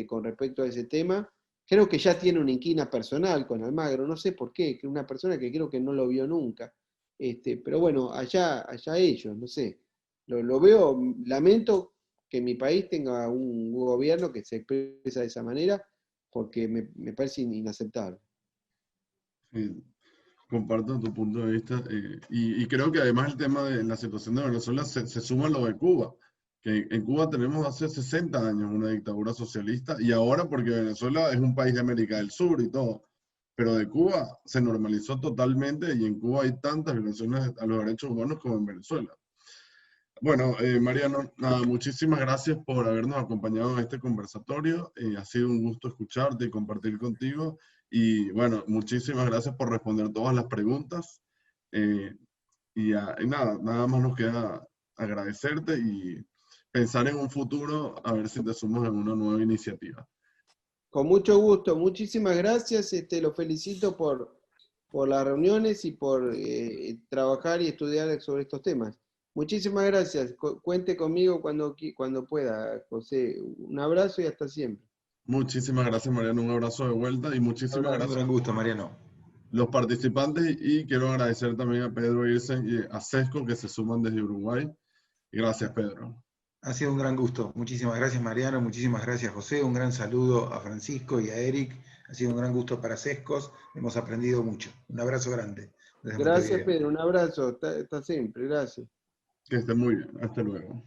con respecto a ese tema. Creo que ya tiene una inquina personal con Almagro, no sé por qué, que una persona que creo que no lo vio nunca. Pero bueno, allá ellos, no sé. Lo veo, lamento que mi país tenga un gobierno que se expresa de esa manera, porque me parece inaceptable. Sí, comparto tu punto de vista y creo que además el tema de la situación de Venezuela se suma a lo de Cuba, que en Cuba tenemos hace 60 años una dictadura socialista y ahora porque Venezuela es un país de América del Sur y todo, pero de Cuba se normalizó totalmente y en Cuba hay tantas violaciones a los derechos humanos como en Venezuela. Bueno, Mariano, nada, muchísimas gracias por habernos acompañado en este conversatorio. Ha sido un gusto escucharte y compartir contigo. Y bueno, muchísimas gracias por responder todas las preguntas. Eh, y nada más nos queda agradecerte y pensar en un futuro a ver si te sumas en una nueva iniciativa. Con mucho gusto, muchísimas gracias, lo felicito por las reuniones y por trabajar y estudiar sobre estos temas. Muchísimas gracias, cuente conmigo cuando pueda, José. Un abrazo y hasta siempre. Muchísimas gracias, Mariano. Un abrazo de vuelta y muchísimas Un gracias gran gusto, Mariano. los participantes y quiero agradecer también a Pedro Irsen y a Sesco que se suman desde Uruguay. Y gracias, Pedro. Ha sido un gran gusto. Muchísimas gracias, Mariano. Muchísimas gracias, José. Un gran saludo a Francisco y a Eric. Ha sido un gran gusto para Sescos. Hemos aprendido mucho. Un abrazo grande desde Gracias, Montevideo. Pedro, un abrazo, hasta siempre, gracias. Que esté muy bien. Hasta luego.